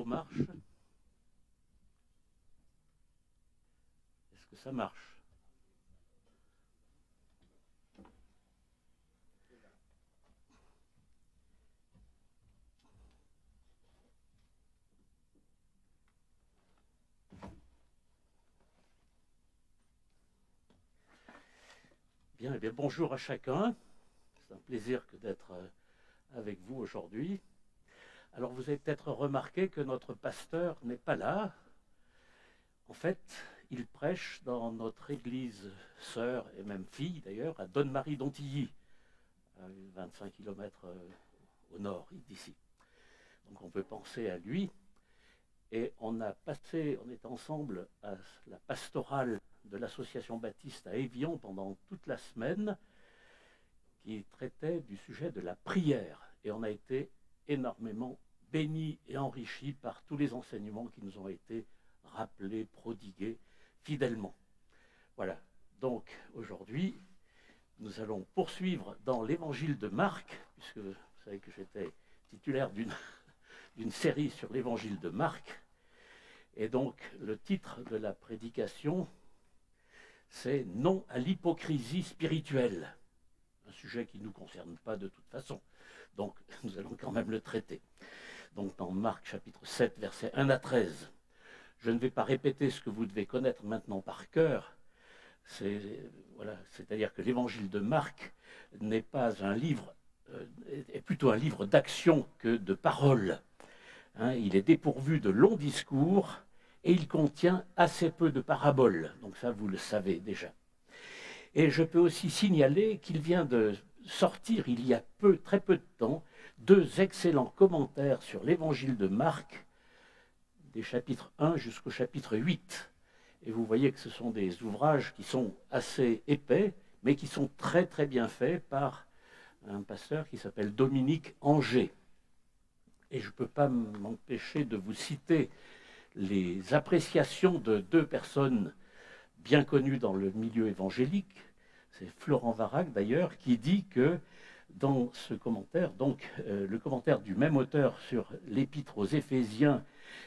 micro marche? Est-ce que ça marche? Bien, eh bien, bonjour à chacun. C'est un plaisir que d'être avec vous aujourd'hui. Alors, vous avez peut-être remarqué que notre pasteur n'est pas là. En fait, il prêche dans notre église sœur et même fille d'ailleurs, à Donne-Marie-Dontilly, à 25 km au nord d'ici. Donc on peut penser à lui. Et on est ensemble à la pastorale de l'association baptiste à Évian pendant toute la semaine, qui traitait du sujet de la prière. Et on a été énormément bénis et enrichis par tous les enseignements qui nous ont été rappelés, prodigués fidèlement. Voilà, donc aujourd'hui, nous allons poursuivre dans l'évangile de Marc, puisque vous savez que j'étais titulaire d'une série sur l'évangile de Marc. Et donc, le titre de la prédication, c'est « Non à l'hypocrisie spirituelle ». Un sujet qui ne nous concerne pas de toute façon. Donc, nous allons quand même le traiter. Donc, dans Marc, chapitre 7, versets 1 à 13. Je ne vais pas répéter ce que vous devez connaître maintenant par cœur. C'est-à-dire que l'évangile de Marc n'est pas un livre, est plutôt un livre d'action que de paroles. Il est dépourvu de longs discours et il contient assez peu de paraboles. Donc ça, vous le savez déjà. Et je peux aussi signaler qu'il vient de sortir, il y a très peu de temps, 2 excellents commentaires sur l'évangile de Marc, des chapitres 1 jusqu'au chapitre 8. Et vous voyez que ce sont des ouvrages qui sont assez épais, mais qui sont très très bien faits par un pasteur qui s'appelle Dominique Angers. Et je ne peux pas m'empêcher de vous citer les appréciations de 2 personnes bien connues dans le milieu évangélique. C'est Florent Varac d'ailleurs, qui dit que dans ce commentaire, donc le commentaire du même auteur sur l'épître aux Éphésiens,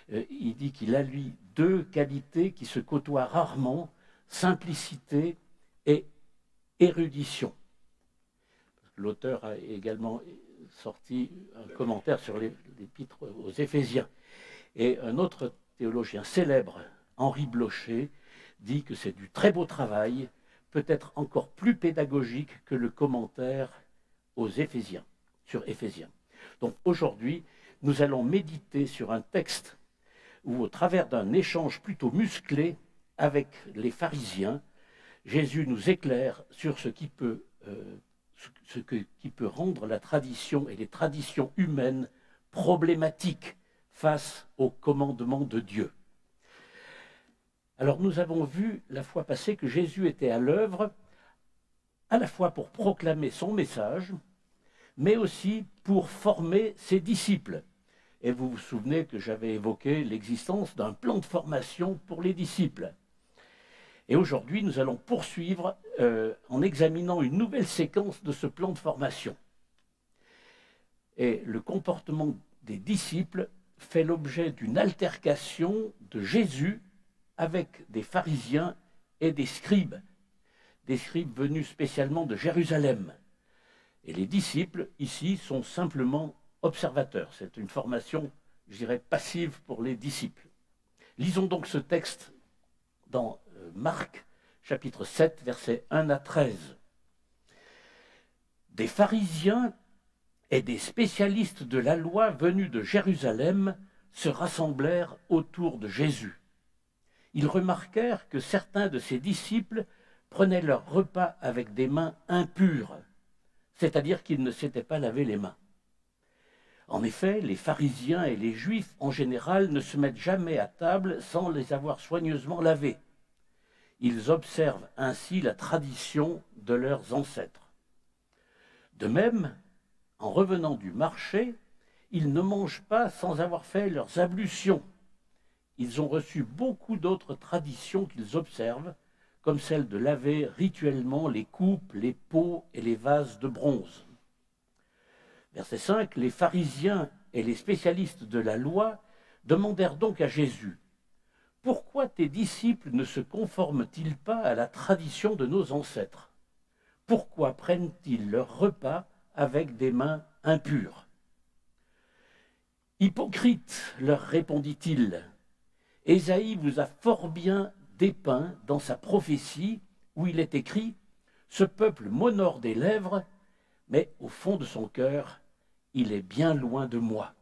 il dit qu'il a lui 2 qualités qui se côtoient rarement, simplicité et érudition. L'auteur a également sorti un commentaire sur l'épître aux Éphésiens. Et un autre théologien célèbre, Henri Blocher, dit que c'est du très beau travail, peut-être encore plus pédagogique que le commentaire aux Éphésiens, sur Éphésiens. Donc aujourd'hui, nous allons méditer sur un texte où, au travers d'un échange plutôt musclé avec les pharisiens, Jésus nous éclaire sur ce qui peut rendre la tradition et les traditions humaines problématiques face au commandement de Dieu. Alors nous avons vu la fois passée que Jésus était à l'œuvre à la fois pour proclamer son message, mais aussi pour former ses disciples. Et vous vous souvenez que j'avais évoqué l'existence d'un plan de formation pour les disciples. Et aujourd'hui, nous allons poursuivre en examinant une nouvelle séquence de ce plan de formation. Et le comportement des disciples fait l'objet d'une altercation de Jésus avec des pharisiens et des scribes venus spécialement de Jérusalem. Et les disciples, ici, sont simplement observateurs. C'est une formation, je dirais, passive pour les disciples. Lisons donc ce texte dans Marc, chapitre 7, versets 1 à 13. Des pharisiens et des spécialistes de la loi venus de Jérusalem se rassemblèrent autour de Jésus. Ils remarquèrent que certains de ses disciples prenaient leur repas avec des mains impures, c'est-à-dire qu'ils ne s'étaient pas lavé les mains. En effet, les pharisiens et les juifs en général ne se mettent jamais à table sans les avoir soigneusement lavés. Ils observent ainsi la tradition de leurs ancêtres. De même, en revenant du marché, ils ne mangent pas sans avoir fait leurs ablutions. Ils ont reçu beaucoup d'autres traditions qu'ils observent, comme celle de laver rituellement les coupes, les pots et les vases de bronze. Verset 5, les pharisiens et les spécialistes de la loi demandèrent donc à Jésus, « Pourquoi tes disciples ne se conforment-ils pas à la tradition de nos ancêtres? Pourquoi prennent-ils leur repas avec des mains impures ?» Hypocrite, leur répondit-il, Ésaïe vous a fort bien dépeint dans sa prophétie où il est écrit « Ce peuple m'honore des lèvres, mais au fond de son cœur, il est bien loin de moi.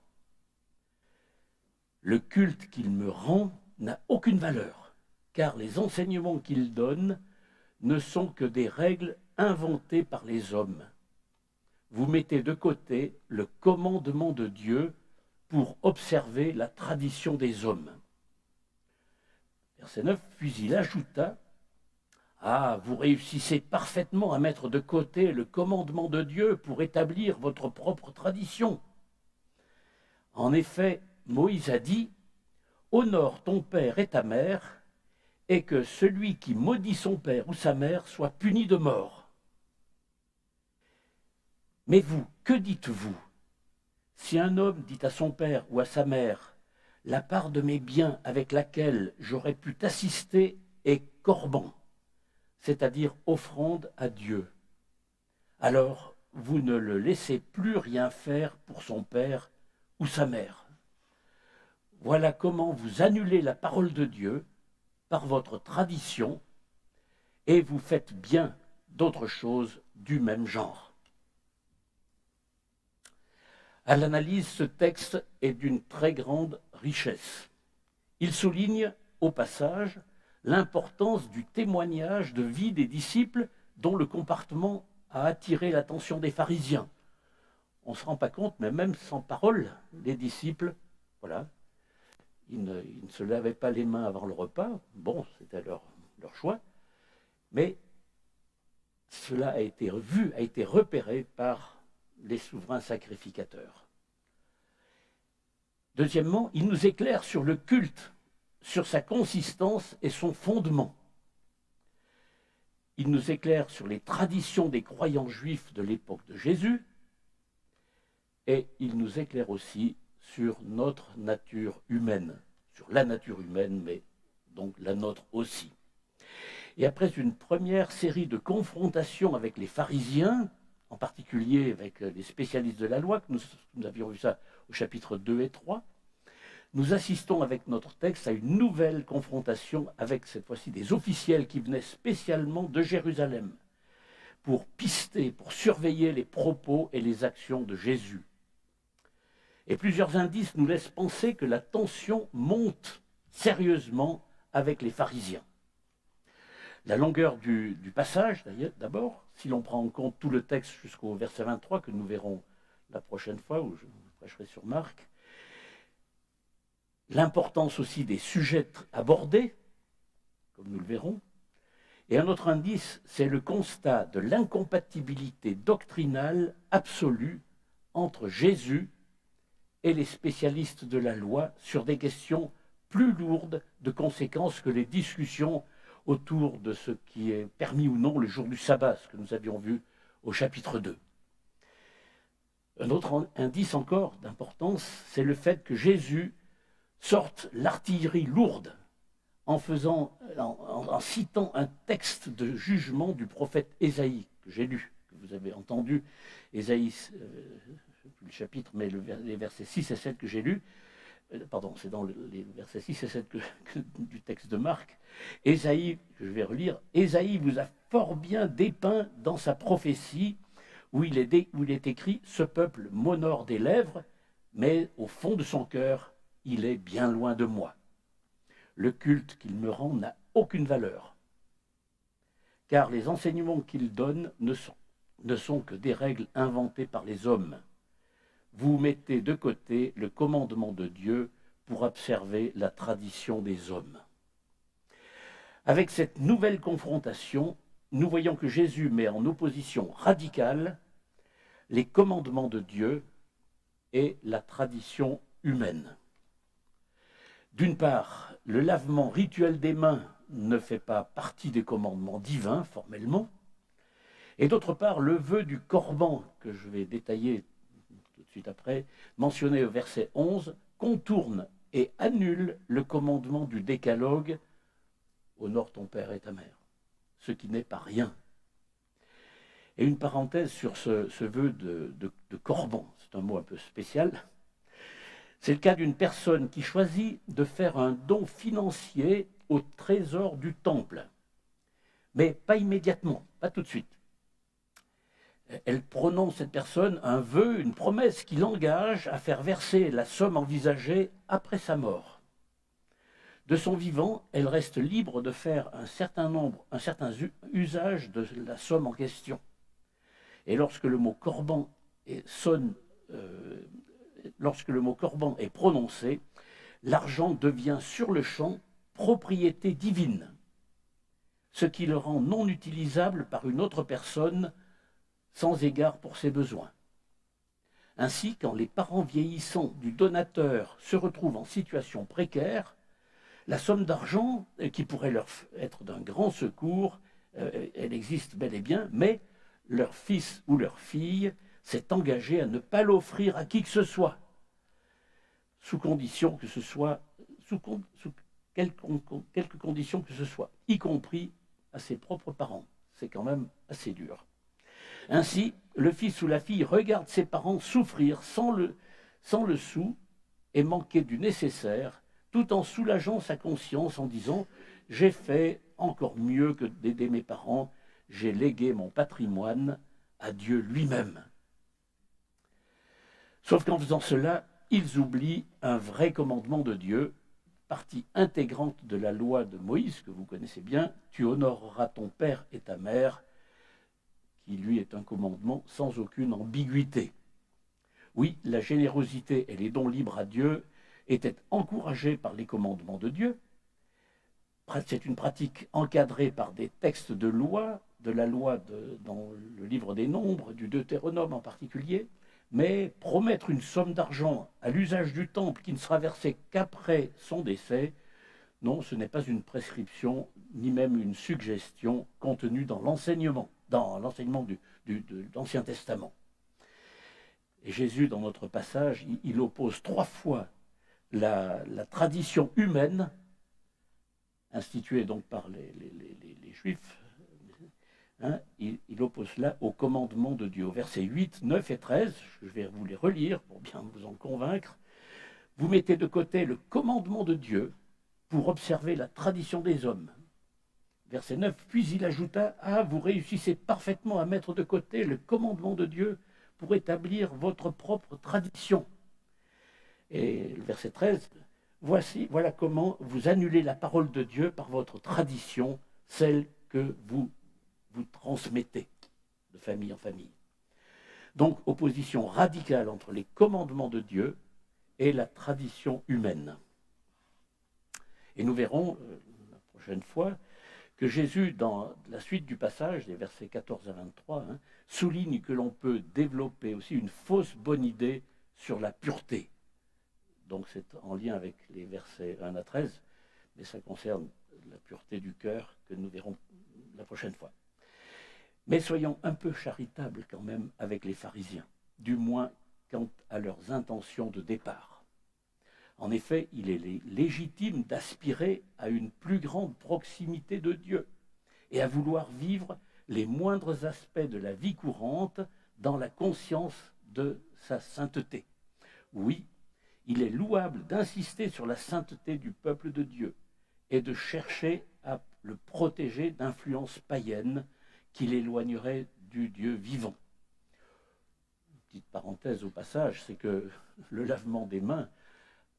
Le culte qu'il me rend n'a aucune valeur, car les enseignements qu'il donne ne sont que des règles inventées par les hommes. Vous mettez de côté le commandement de Dieu pour observer la tradition des hommes. » Verset 9, puis il ajouta, « Ah, vous réussissez parfaitement à mettre de côté le commandement de Dieu pour établir votre propre tradition. En effet, Moïse a dit, « Honore ton père et ta mère, et que celui qui maudit son père ou sa mère soit puni de mort. » Mais vous, que dites-vous? Si un homme dit à son père ou à sa mère, « La part de mes biens avec laquelle j'aurais pu t'assister est corban, c'est-à-dire offrande à Dieu, alors vous ne le laissez plus rien faire pour son père ou sa mère. Voilà comment vous annulez la parole de Dieu par votre tradition et vous faites bien d'autres choses du même genre. » À l'analyse, ce texte est d'une très grande richesse. Il souligne, au passage, l'importance du témoignage de vie des disciples dont le comportement a attiré l'attention des pharisiens. On ne se rend pas compte, mais même sans parole, les disciples, voilà, ils ne se lavaient pas les mains avant le repas, bon, c'était leur choix, mais cela a été vu, a été repéré par les souverains sacrificateurs. Deuxièmement, il nous éclaire sur le culte, sur sa consistance et son fondement. Il nous éclaire sur les traditions des croyants juifs de l'époque de Jésus, et il nous éclaire aussi sur notre nature humaine, sur la nature humaine, mais donc la nôtre aussi. Et après une première série de confrontations avec les pharisiens, en particulier avec les spécialistes de la loi, que nous avions vu ça au chapitre 2 et 3, nous assistons avec notre texte à une nouvelle confrontation avec cette fois-ci des officiels qui venaient spécialement de Jérusalem pour pister, pour surveiller les propos et les actions de Jésus. Et plusieurs indices nous laissent penser que la tension monte sérieusement avec les pharisiens. La longueur du passage, d'abord, si l'on prend en compte tout le texte jusqu'au verset 23, que nous verrons la prochaine fois, où je prêcherai sur Marc, l'importance aussi des sujets abordés, comme nous le verrons, et un autre indice, c'est le constat de l'incompatibilité doctrinale absolue entre Jésus et les spécialistes de la loi sur des questions plus lourdes de conséquences que les discussions autour de ce qui est permis ou non le jour du sabbat, ce que nous avions vu au chapitre 2. Un autre indice encore d'importance, c'est le fait que Jésus sorte l'artillerie lourde en citant un texte de jugement du prophète Ésaïe, que j'ai lu, que vous avez entendu, Ésaïe, le chapitre, mais les versets 6 et 7 que j'ai lus, c'est dans les versets 6 et 7 du texte de Marc. Ésaïe, je vais relire, Ésaïe vous a fort bien dépeint dans sa prophétie où il est écrit « Ce peuple m'honore des lèvres, mais au fond de son cœur, il est bien loin de moi. Le culte qu'il me rend n'a aucune valeur, car les enseignements qu'il donne ne sont que des règles inventées par les hommes. Vous mettez de côté le commandement de Dieu pour observer la tradition des hommes. » Avec cette nouvelle confrontation, nous voyons que Jésus met en opposition radicale les commandements de Dieu et la tradition humaine. D'une part, le lavement rituel des mains ne fait pas partie des commandements divins formellement, et d'autre part, le vœu du corban, que je vais détailler tout de suite après, mentionné au verset 11, contourne et annule le commandement du décalogue « Honore ton père et ta mère », ce qui n'est pas rien. Et une parenthèse sur ce vœu de Corban, c'est un mot un peu spécial. C'est le cas d'une personne qui choisit de faire un don financier au trésor du temple, mais pas immédiatement, pas tout de suite. Elle prononce, cette personne, un vœu, une promesse qui l'engage à faire verser la somme envisagée après sa mort. De son vivant, elle reste libre de faire un certain usage de la somme en question. Et lorsque le mot corban est prononcé, l'argent devient sur le champ propriété divine, ce qui le rend non utilisable par une autre personne sans égard pour ses besoins. Ainsi, quand les parents vieillissants du donateur se retrouvent en situation précaire, la somme d'argent qui pourrait leur être d'un grand secours, elle existe bel et bien, mais leur fils ou leur fille s'est engagé à ne pas l'offrir à qui que ce soit, sous condition que ce soit, sous quelques conditions que ce soit, y compris à ses propres parents. C'est quand même assez dur. Ainsi, le fils ou la fille regarde ses parents souffrir sans le sou et manquer du nécessaire, tout en soulageant sa conscience en disant « J'ai fait encore mieux que d'aider mes parents, j'ai légué mon patrimoine à Dieu lui-même. » Sauf qu'en faisant cela, ils oublient un vrai commandement de Dieu, partie intégrante de la loi de Moïse, que vous connaissez bien, « Tu honoreras ton père et ta mère », qui lui est un commandement sans aucune ambiguïté. Oui, la générosité et les dons libres à Dieu étaient encouragés par les commandements de Dieu. C'est une pratique encadrée par des textes de loi, de la loi dans le livre des Nombres, du Deutéronome en particulier, mais promettre une somme d'argent à l'usage du temple qui ne sera versée qu'après son décès, non, ce n'est pas une prescription, ni même une suggestion contenue dans l'enseignement de l'Ancien Testament. Et Jésus, dans notre passage, il oppose 3 fois la tradition humaine, instituée donc par les Juifs, il oppose cela au commandement de Dieu. Au verset 8, 9 et 13, je vais vous les relire pour bien vous en convaincre. Vous mettez de côté le commandement de Dieu pour observer la tradition des hommes. Verset 9, puis il ajouta, vous réussissez parfaitement à mettre de côté le commandement de Dieu pour établir votre propre tradition. Et le verset 13, voilà comment vous annulez la parole de Dieu par votre tradition, celle que vous transmettez de famille en famille. Donc, opposition radicale entre les commandements de Dieu et la tradition humaine. Et nous verrons la prochaine fois que Jésus, dans la suite du passage, des versets 14 à 23, souligne que l'on peut développer aussi une fausse bonne idée sur la pureté. Donc c'est en lien avec les versets 1 à 13, mais ça concerne la pureté du cœur que nous verrons la prochaine fois. Mais soyons un peu charitables quand même avec les pharisiens, du moins quant à leurs intentions de départ. En effet, il est légitime d'aspirer à une plus grande proximité de Dieu et à vouloir vivre les moindres aspects de la vie courante dans la conscience de sa sainteté. Oui, il est louable d'insister sur la sainteté du peuple de Dieu et de chercher à le protéger d'influences païennes qui l'éloigneraient du Dieu vivant. Une petite parenthèse au passage, c'est que le lavement des mains,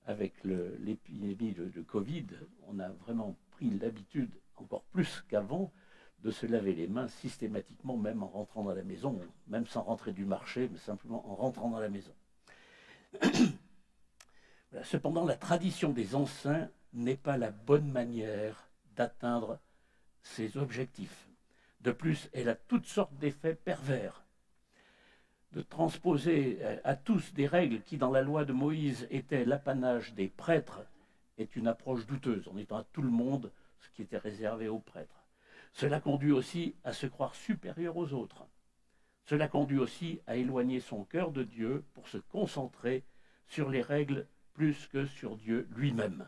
avec l'épidémie de Covid, on a vraiment pris l'habitude, encore plus qu'avant, de se laver les mains systématiquement, même en rentrant dans la maison, même sans rentrer du marché, mais simplement en rentrant dans la maison. Voilà. Cependant, la tradition des anciens n'est pas la bonne manière d'atteindre ces objectifs. De plus, elle a toutes sortes d'effets pervers. De transposer à tous des règles qui, dans la loi de Moïse, étaient l'apanage des prêtres, est une approche douteuse, en étant à tout le monde ce qui était réservé aux prêtres. Cela conduit aussi à se croire supérieur aux autres. Cela conduit aussi à éloigner son cœur de Dieu pour se concentrer sur les règles plus que sur Dieu lui-même.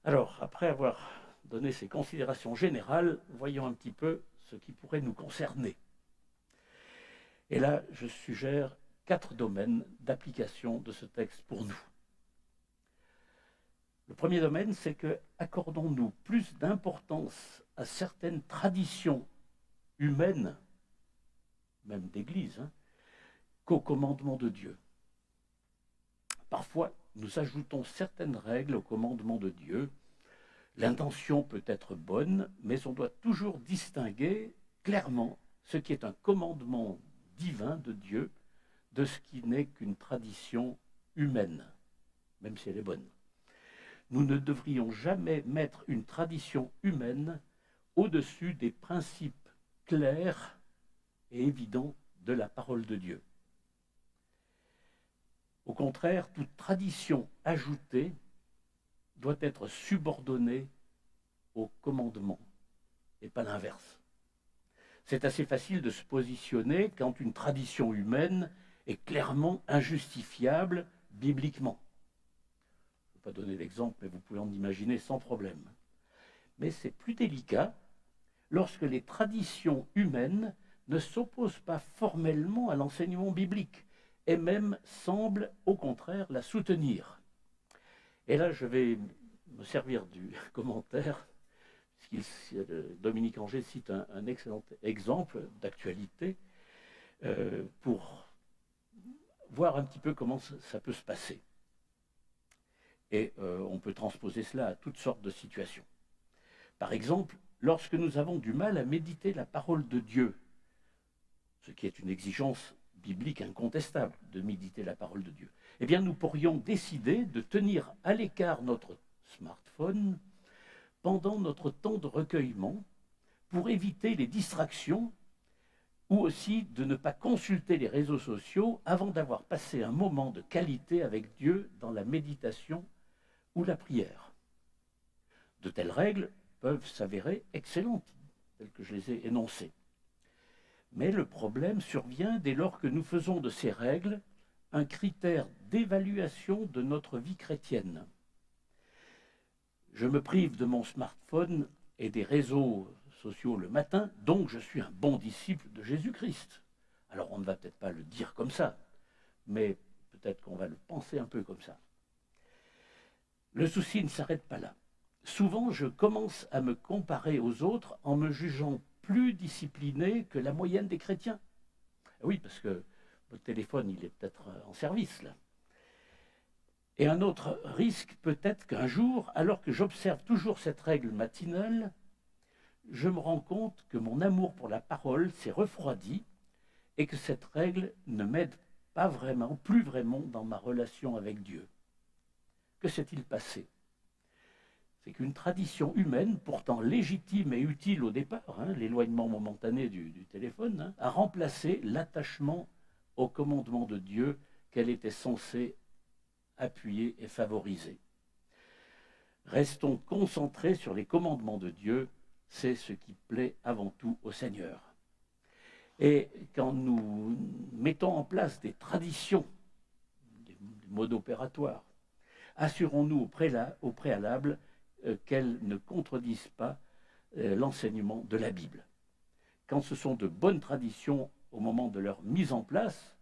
Alors, après avoir donné ces considérations générales, voyons un petit peu ce qui pourrait nous concerner. Et là, je suggère 4 domaines d'application de ce texte pour nous. Le premier domaine, c'est que accordons-nous plus d'importance à certaines traditions humaines, même d'Église, qu'au commandement de Dieu. Parfois, nous ajoutons certaines règles au commandement de Dieu. L'intention peut être bonne, mais on doit toujours distinguer clairement ce qui est un commandement divin de Dieu de ce qui n'est qu'une tradition humaine, même si elle est bonne. Nous ne devrions jamais mettre une tradition humaine au-dessus des principes clairs et évidents de la parole de Dieu. Au contraire, toute tradition ajoutée doit être subordonnée au commandement et pas l'inverse. C'est assez facile de se positionner quand une tradition humaine est clairement injustifiable bibliquement. Je ne vais pas donner l'exemple, mais vous pouvez en imaginer sans problème. Mais c'est plus délicat lorsque les traditions humaines ne s'opposent pas formellement à l'enseignement biblique et même semblent au contraire la soutenir. Et là, je vais me servir du commentaire, puisque Dominique Angers cite un excellent exemple d'actualité pour voir un petit peu comment ça peut se passer. Et on peut transposer cela à toutes sortes de situations. Par exemple, lorsque nous avons du mal à méditer la parole de Dieu, ce qui est une exigence biblique incontestable de méditer la parole de Dieu, eh bien nous pourrions décider de tenir à l'écart notre smartphone pendant notre temps de recueillement pour éviter les distractions ou aussi de ne pas consulter les réseaux sociaux avant d'avoir passé un moment de qualité avec Dieu dans la méditation ou la prière. De telles règles peuvent s'avérer excellentes, telles que je les ai énoncées. Mais le problème survient dès lors que nous faisons de ces règles un critère d'évaluation de notre vie chrétienne. Je me prive de mon smartphone et des réseaux sociaux le matin, donc je suis un bon disciple de Jésus-Christ. Alors on ne va peut-être pas le dire comme ça, mais peut-être qu'on va le penser un peu comme ça. Le souci ne s'arrête pas là. Souvent, je commence à me comparer aux autres en me jugeant plus discipliné que la moyenne des chrétiens. Oui, parce que votre téléphone, il est peut-être en service, là. Et un autre risque peut être qu'un jour, alors que j'observe toujours cette règle matinale, je me rends compte que mon amour pour la parole s'est refroidi et que cette règle ne m'aide pas vraiment, plus vraiment dans ma relation avec Dieu. Que s'est-il passé ? C'est qu'une tradition humaine, pourtant légitime et utile au départ, l'éloignement momentané du téléphone, a remplacé l'attachement au commandement de Dieu qu'elle était censée appuyer et favoriser. Restons concentrés sur les commandements de Dieu, c'est ce qui plaît avant tout au Seigneur. Et quand nous mettons en place des traditions, des modes opératoires, assurons-nous au préalable qu'elles ne contredisent pas l'enseignement de la Bible. Quand ce sont de bonnes traditions au moment de leur mise en place,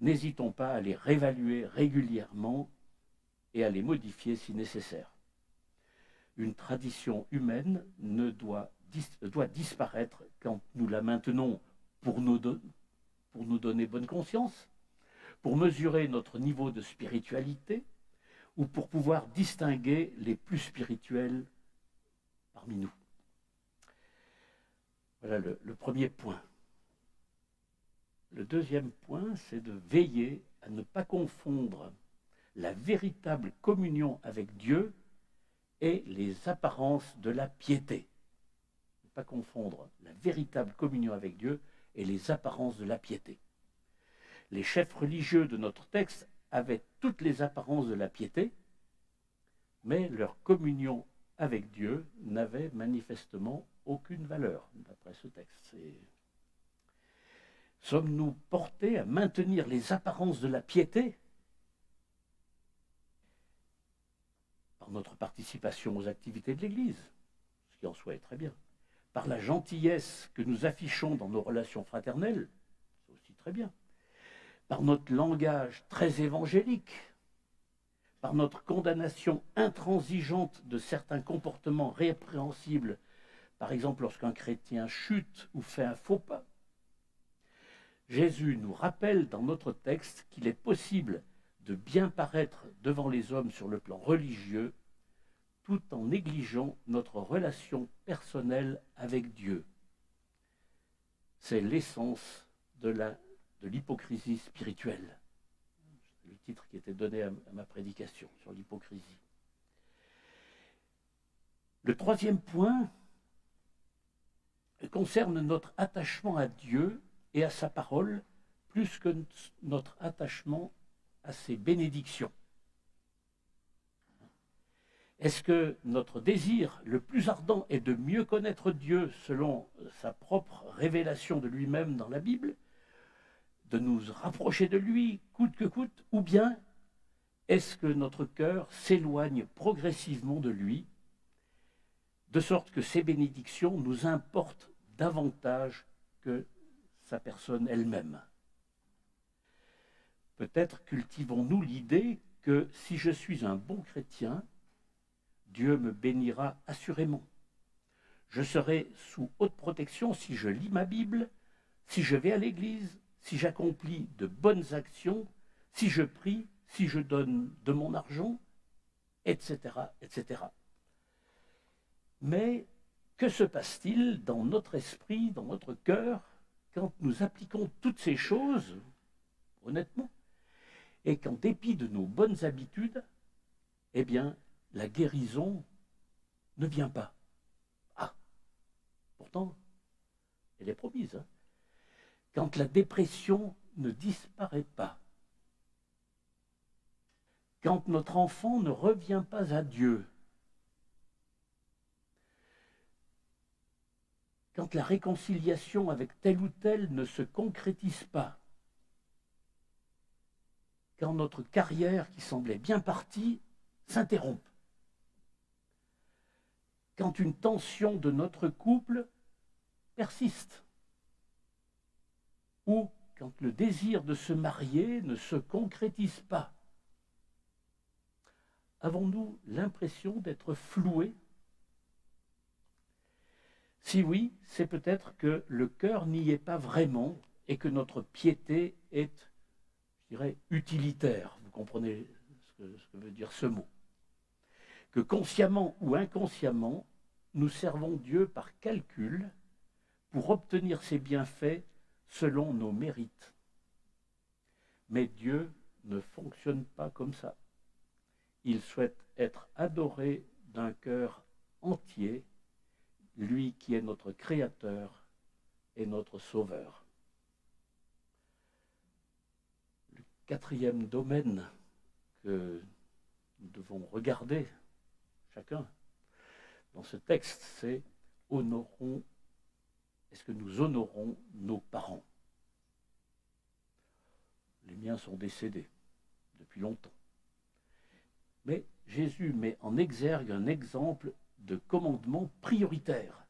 n'hésitons pas à les réévaluer régulièrement et à les modifier si nécessaire. Une tradition humaine doit disparaître quand nous la maintenons pour nous donner bonne conscience, pour mesurer notre niveau de spiritualité, ou pour pouvoir distinguer les plus spirituels parmi nous. Voilà le premier point. Le deuxième point, c'est de veiller à ne pas confondre la véritable communion avec Dieu et les apparences de la piété. Ne pas confondre la véritable communion avec Dieu et les apparences de la piété. Les chefs religieux de notre texte avaient toutes les apparences de la piété, mais leur communion avec Dieu n'avait manifestement aucune valeur, d'après ce texte. Sommes-nous portés à maintenir les apparences de la piété par notre participation aux activités de l'Église, ce qui en soi est très bien, par la gentillesse que nous affichons dans nos relations fraternelles, c'est aussi très bien, par notre langage très évangélique, par notre condamnation intransigeante de certains comportements répréhensibles, par exemple lorsqu'un chrétien chute ou fait un faux pas. Jésus nous rappelle dans notre texte qu'il est possible de bien paraître devant les hommes sur le plan religieux, tout en négligeant notre relation personnelle avec Dieu. C'est l'essence de l'hypocrisie spirituelle. C'est le titre qui était donné à ma prédication sur l'hypocrisie. Le troisième point concerne notre attachement à Dieu et à sa parole, plus que notre attachement à ses bénédictions. Est-ce que notre désir le plus ardent est de mieux connaître Dieu selon sa propre révélation de lui-même dans la Bible, de nous rapprocher de lui coûte que coûte, ou bien est-ce que notre cœur s'éloigne progressivement de lui, de sorte que ses bénédictions nous importent davantage que sa personne elle-même? Peut-être cultivons-nous l'idée que si je suis un bon chrétien, Dieu me bénira assurément. Je serai sous haute protection si je lis ma Bible, si je vais à l'église, si j'accomplis de bonnes actions, si je prie, si je donne de mon argent, etc., etc. Mais que se passe-t-il dans notre esprit, dans notre cœur, quand nous appliquons toutes ces choses, honnêtement, et qu'en dépit de nos bonnes habitudes, eh bien, la guérison ne vient pas? Ah, pourtant, elle est promise. Hein. Quand la dépression ne disparaît pas, quand notre enfant ne revient pas à Dieu, quand la réconciliation avec tel ou tel ne se concrétise pas, quand notre carrière qui semblait bien partie s'interrompt, quand une tension de notre couple persiste, ou quand le désir de se marier ne se concrétise pas, avons-nous l'impression d'être floués? Si oui, c'est peut-être que le cœur n'y est pas vraiment et que notre piété est, je dirais, utilitaire. Vous comprenez ce que veut dire ce mot. Que consciemment ou inconsciemment, nous servons Dieu par calcul pour obtenir ses bienfaits selon nos mérites. Mais Dieu ne fonctionne pas comme ça. Il souhaite être adoré d'un cœur entier, lui qui est notre Créateur et notre Sauveur. Le quatrième domaine que nous devons regarder, chacun, dans ce texte, c'est est-ce que nous honorons nos parents? Les miens sont décédés depuis longtemps. Mais Jésus met en exergue un exemple de commandement prioritaire.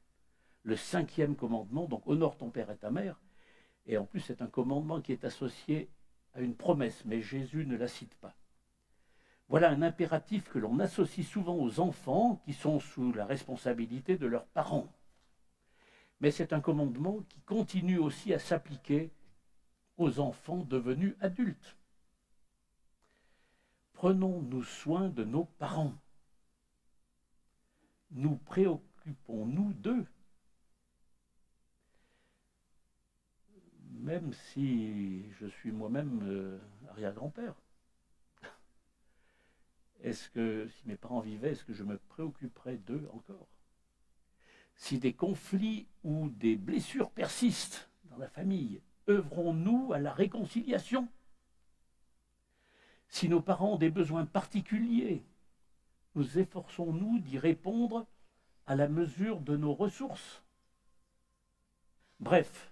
Le 5e commandement, donc honore ton père et ta mère, et en plus c'est un commandement qui est associé à une promesse, mais Jésus ne la cite pas. Voilà un impératif que l'on associe souvent aux enfants qui sont sous la responsabilité de leurs parents. Mais c'est un commandement qui continue aussi à s'appliquer aux enfants devenus adultes. Prenons-nous soin de nos parents. Nous préoccupons-nous d'eux. Même si je suis moi-même arrière-grand-père. Est-ce que, si mes parents vivaient, est-ce que je me préoccuperais d'eux encore? Si des conflits ou des blessures persistent dans la famille, œuvrons-nous à la réconciliation? Si nos parents ont des besoins particuliers, nous efforçons-nous d'y répondre à la mesure de nos ressources? Bref,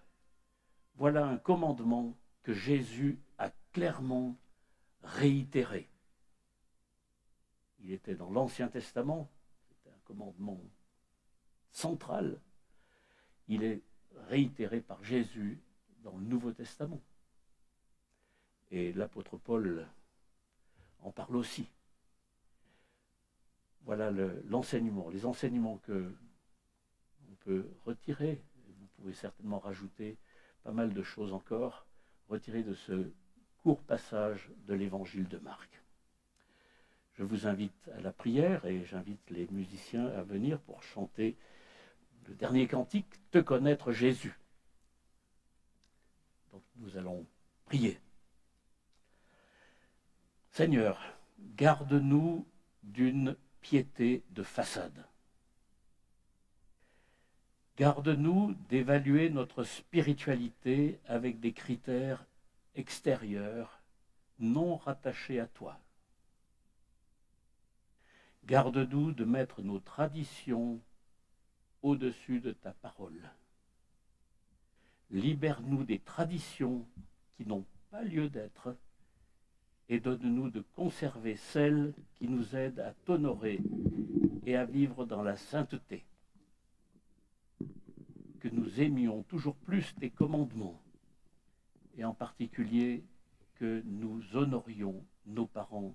voilà un commandement que Jésus a clairement réitéré. il était dans l'Ancien Testament, c'était un commandement central. Il est réitéré par Jésus dans le Nouveau Testament. Et l'apôtre Paul en parle aussi. Voilà l'enseignement, les enseignements que on peut retirer. Vous pouvez certainement rajouter pas mal de choses encore, retirer de ce court passage de l'évangile de Marc. Je vous invite à la prière et j'invite les musiciens à venir pour chanter le dernier cantique, Te connaître Jésus. Donc nous allons prier. Seigneur, garde-nous d'une piété de façade. Garde-nous d'évaluer notre spiritualité avec des critères extérieurs non rattachés à toi. Garde-nous de mettre nos traditions au-dessus de ta parole. Libère-nous des traditions qui n'ont pas lieu d'être et donne-nous de conserver celles qui nous aident à t'honorer et à vivre dans la sainteté. Que nous aimions toujours plus tes commandements et en particulier que nous honorions nos parents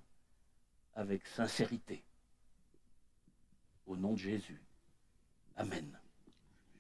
avec sincérité. Au nom de Jésus. Amen.